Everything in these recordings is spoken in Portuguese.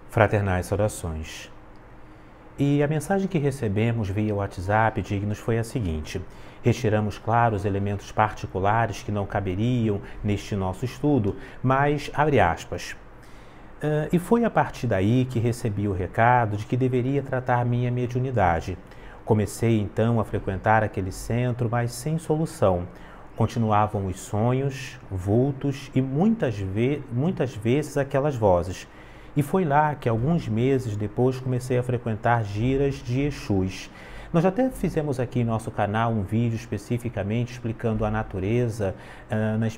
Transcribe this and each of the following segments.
Fraternais saudações. E a mensagem que recebemos via WhatsApp, dignos, foi a seguinte: retiramos, claro, os elementos particulares que não caberiam neste nosso estudo, mas, abre aspas, e foi a partir daí que recebi o recado de que deveria tratar minha mediunidade. Comecei então a frequentar aquele centro, mas sem solução. Continuavam os sonhos, vultos e muitas vezes aquelas vozes. E foi lá que alguns meses depois comecei a frequentar giras de Exus. Nós até fizemos aqui em nosso canal um vídeo especificamente explicando a natureza,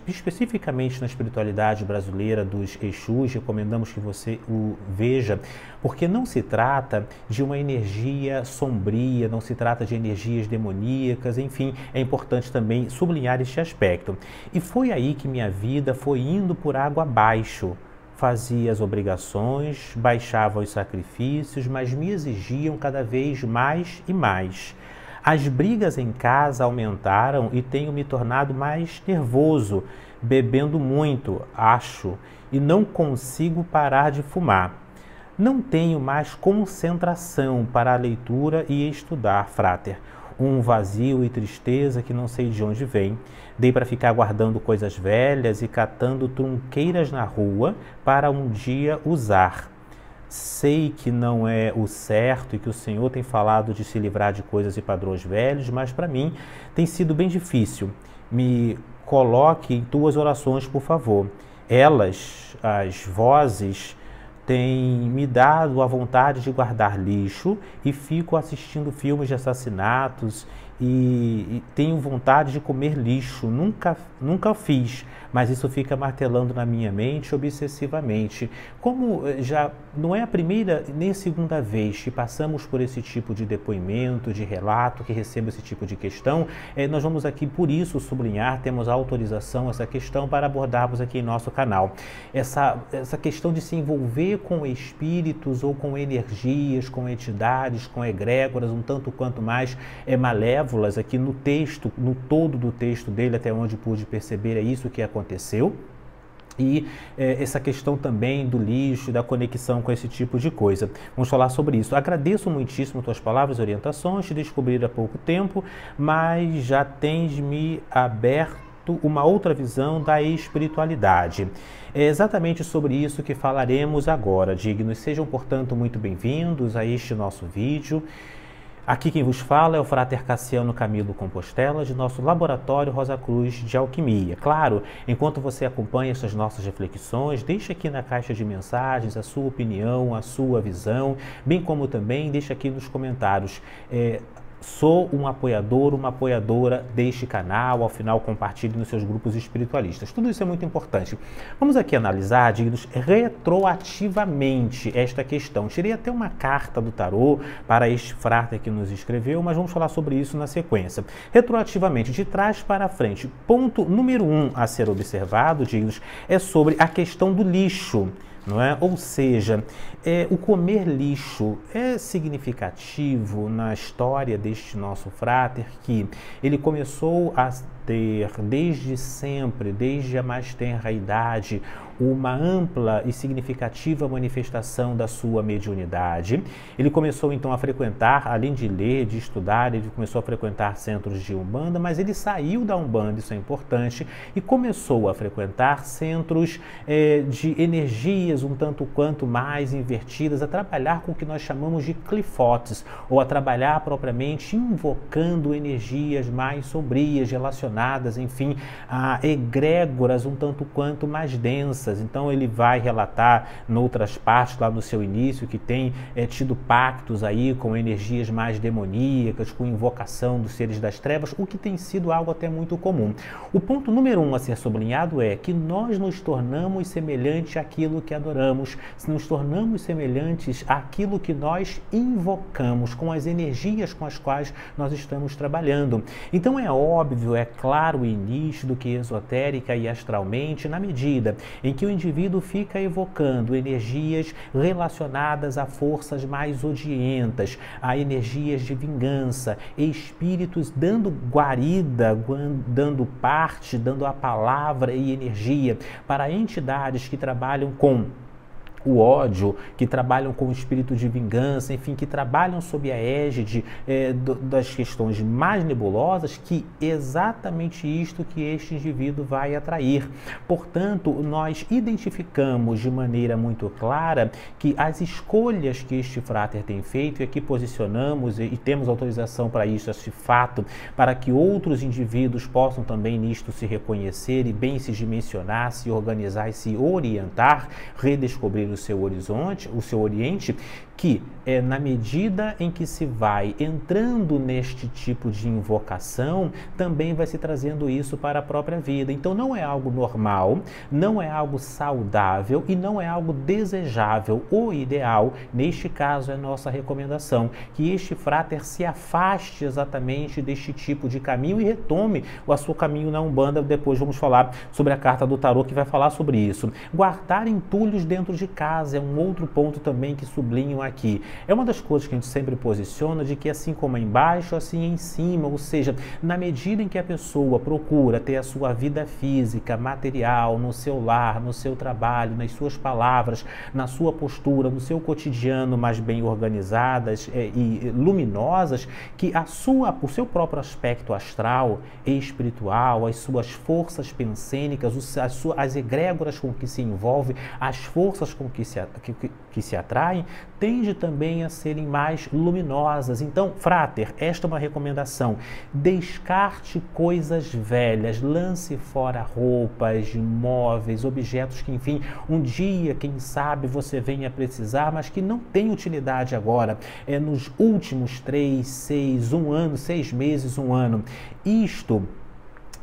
especificamente na espiritualidade brasileira dos Exus. Recomendamos que você o veja, porque não se trata de uma energia sombria, não se trata de energias demoníacas, enfim, é importante também sublinhar este aspecto. E foi aí que minha vida foi indo por água abaixo. Fazia as obrigações, baixava os sacrifícios, mas me exigiam cada vez mais e mais. As brigas em casa aumentaram e tenho me tornado mais nervoso, bebendo muito, acho, e não consigo parar de fumar. Não tenho mais concentração para a leitura e estudar, frater. Um vazio e tristeza que não sei de onde vem. Dei para ficar guardando coisas velhas e catando trunqueiras na rua para um dia usar. Sei que não é o certo e que o Senhor tem falado de se livrar de coisas e padrões velhos, mas para mim tem sido bem difícil. Me coloque em tuas orações, por favor. Elas, as vozes, tem me dado a vontade de guardar lixo e fico assistindo filmes de assassinatos e tenho vontade de comer lixo. Nunca fiz, mas isso fica martelando na minha mente obsessivamente. Como já não é a primeira nem a segunda vez que passamos por esse tipo de depoimento, de relato, que recebo esse tipo de questão, nós vamos aqui, por isso, sublinhar, temos a autorização, essa questão para abordarmos aqui em nosso canal. Essa questão de se envolver com espíritos ou com energias, com entidades, com egrégoras, um tanto quanto mais malévolas, aqui no texto, no todo do texto dele, até onde pude perceber, é isso que aconteceu. E essa questão também do lixo, da conexão com esse tipo de coisa. Vamos falar sobre isso. Agradeço muitíssimo tuas palavras e orientações, te descobri há pouco tempo, mas já tens me aberto uma outra visão da espiritualidade. É exatamente sobre isso que falaremos agora, dignos. Sejam, portanto, muito bem-vindos a este nosso vídeo. Aqui quem vos fala é o Frater Cassiano Camilo Compostela, de nosso Laboratório Rosa Cruz de Alquimia. Claro, enquanto você acompanha essas nossas reflexões, deixe aqui na caixa de mensagens a sua opinião, a sua visão, bem como também deixe aqui nos comentários. Sou um apoiador, uma apoiadora deste canal, ao final compartilhe nos seus grupos espiritualistas. Tudo isso é muito importante. Vamos aqui analisar, dignos, retroativamente esta questão. Tirei até uma carta do tarô para este frater que nos escreveu, mas vamos falar sobre isso na sequência. Retroativamente, de trás para frente. Ponto número 1 a ser observado, dignos, é sobre a questão do lixo. Não é? Ou seja, o comer lixo é significativo na história deste nosso frater, que ele começou a ter desde sempre, desde a mais tenra idade, uma ampla e significativa manifestação da sua mediunidade. Ele começou então a frequentar, além de ler, de estudar, ele começou a frequentar centros de Umbanda, mas ele saiu da Umbanda, isso é importante, e começou a frequentar centros de energias um tanto quanto mais invertidas, a trabalhar com o que nós chamamos de clifotes, ou a trabalhar propriamente invocando energias mais sombrias, relacionadas, enfim, a egrégoras um tanto quanto mais densas. Então ele vai relatar noutras partes, lá no seu início, que tem tido pactos aí com energias mais demoníacas, com invocação dos seres das trevas, o que tem sido algo até muito comum. O ponto número 1 a ser sublinhado é que nós nos tornamos semelhantes àquilo que adoramos, nos tornamos semelhantes àquilo que nós invocamos, com as energias com as quais nós estamos trabalhando. Então é óbvio, é claro e nítido que esotérica e astralmente, na medida em que o indivíduo fica evocando energias relacionadas a forças mais odientas, a energias de vingança, espíritos dando guarida, dando parte, dando a palavra e energia para entidades que trabalham com o ódio, que trabalham com o espírito de vingança, enfim, que trabalham sob a égide das questões mais nebulosas, que exatamente isto que este indivíduo vai atrair. Portanto, nós identificamos de maneira muito clara que as escolhas que este fráter tem feito, e aqui posicionamos e temos autorização para isso, esse fato, para que outros indivíduos possam também nisto se reconhecer e bem se dimensionar, se organizar e se orientar, redescobrir o seu horizonte, o seu oriente, que na medida em que se vai entrando neste tipo de invocação, também vai se trazendo isso para a própria vida. Então não é algo normal, não é algo saudável e não é algo desejável. O ideal, neste caso, é nossa recomendação, que este fráter se afaste exatamente deste tipo de caminho e retome o seu caminho na Umbanda. Depois vamos falar sobre a carta do tarô que vai falar sobre isso. Guardar entulhos dentro de casa é um outro ponto também que sublinham aqui. É uma das coisas que a gente sempre posiciona, de que assim como é embaixo, assim é em cima, ou seja, na medida em que a pessoa procura ter a sua vida física, material, no seu lar, no seu trabalho, nas suas palavras, na sua postura, no seu cotidiano mais bem organizadas e luminosas, que o seu próprio aspecto astral e espiritual, as suas forças pensênicas, as egrégoras com que se envolve, as forças com que se atraem, tende também a serem mais luminosas. Então, fráter, esta é uma recomendação. Descarte coisas velhas, lance fora roupas, móveis, objetos que, enfim, um dia, quem sabe, você venha precisar, mas que não tem utilidade agora. Nos últimos 3, 6, 1 ano, 6 meses, 1 ano. Isto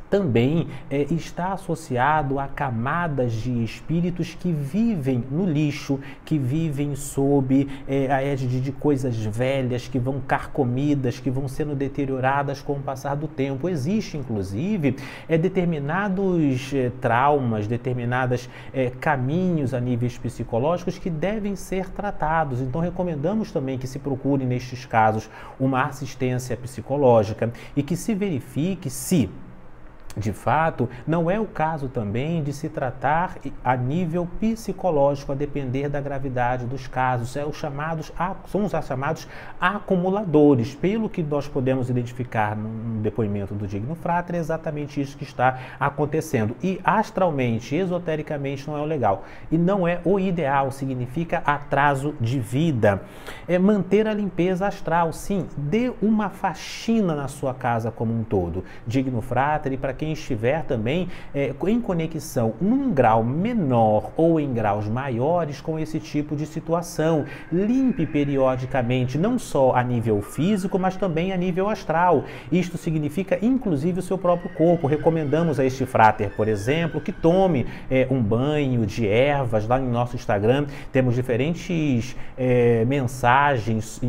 também está associado a camadas de espíritos que vivem no lixo, que vivem sob a égide de coisas velhas, que vão carcomidas, que vão sendo deterioradas com o passar do tempo. Existe, inclusive, determinados traumas, determinados caminhos a níveis psicológicos que devem ser tratados. Então, recomendamos também que se procure, nestes casos, uma assistência psicológica e que se verifique se de fato, não é o caso também de se tratar a nível psicológico, a depender da gravidade dos casos. São os chamados acumuladores. Pelo que nós podemos identificar no depoimento do Digno Frater, é exatamente isso que está acontecendo. E astralmente, esotericamente, não é o legal. E não é o ideal, significa atraso de vida. Manter a limpeza astral, sim, dê uma faxina na sua casa como um todo. Digno Frater, e para quem estiver também em conexão num grau menor ou em graus maiores com esse tipo de situação. Limpe periodicamente, não só a nível físico, mas também a nível astral. Isto significa, inclusive, o seu próprio corpo. Recomendamos a este fráter, por exemplo, que tome um banho de ervas. Lá no nosso Instagram temos diferentes mensagens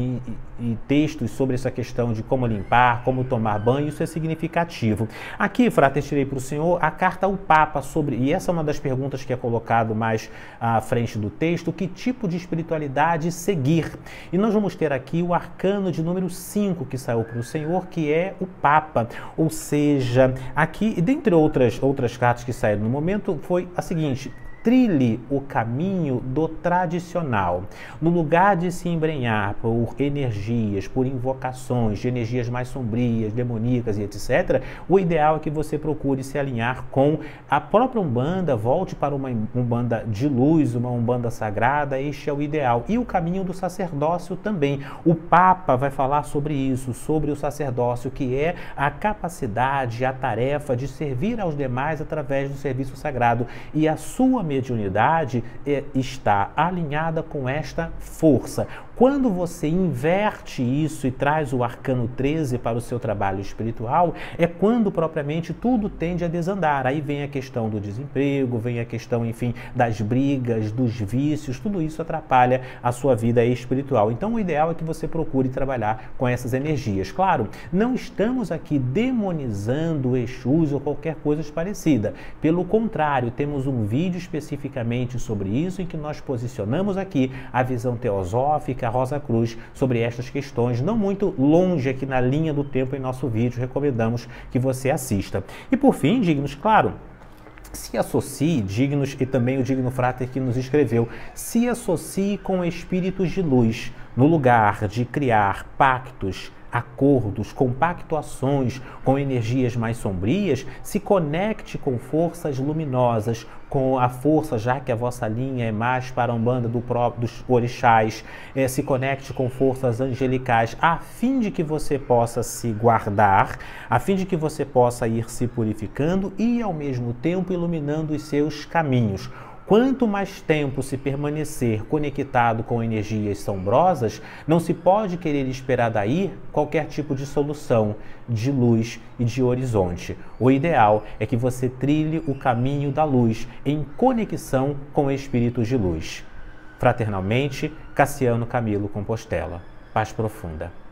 e textos sobre essa questão de como limpar, como tomar banho. Isso é significativo. Aqui, frater, tirei para o senhor a carta ao Papa sobre, e essa é uma das perguntas que é colocado mais à frente do texto, que tipo de espiritualidade seguir. E nós vamos ter aqui o arcano de número 5 que saiu para o senhor, que é o Papa. Ou seja, aqui, dentre outras cartas que saíram no momento, foi a seguinte: trilhe o caminho do tradicional. No lugar de se embrenhar por energias, por invocações de energias mais sombrias, demoníacas e etc., o ideal é que você procure se alinhar com a própria Umbanda, volte para uma Umbanda de luz, uma Umbanda sagrada. Este é o ideal. E o caminho do sacerdócio também. O Papa vai falar sobre isso, sobre o sacerdócio, que é a capacidade, a tarefa de servir aos demais através do serviço sagrado. E a sua mediunidade está alinhada com esta força. Quando você inverte isso e traz o arcano 13 para o seu trabalho espiritual, é quando propriamente tudo tende a desandar. Aí vem a questão do desemprego, vem a questão, enfim, das brigas, dos vícios, tudo isso atrapalha a sua vida espiritual. Então o ideal é que você procure trabalhar com essas energias. Claro, não estamos aqui demonizando Exus ou qualquer coisa parecida. Pelo contrário, temos um vídeo especificamente sobre isso, em que nós posicionamos aqui a visão teosófica, a Rosa Cruz, sobre estas questões, não muito longe aqui na linha do tempo em nosso vídeo. Recomendamos que você assista. E por fim, dignos, claro, se associe, dignos, e também o digno frater que nos escreveu, se associe com espíritos de luz, no lugar de criar pactos, acordos, compactuações com energias mais sombrias, se conecte com forças luminosas, com a força, já que a vossa linha é mais para a Umbanda dos orixás, se conecte com forças angelicais, a fim de que você possa se guardar, a fim de que você possa ir se purificando e, ao mesmo tempo, iluminando os seus caminhos. Quanto mais tempo se permanecer conectado com energias sombrosas, não se pode querer esperar daí qualquer tipo de solução, de luz e de horizonte. O ideal é que você trilhe o caminho da luz em conexão com espíritos de luz. Fraternalmente, Cassiano Camilo Compostela. Paz profunda.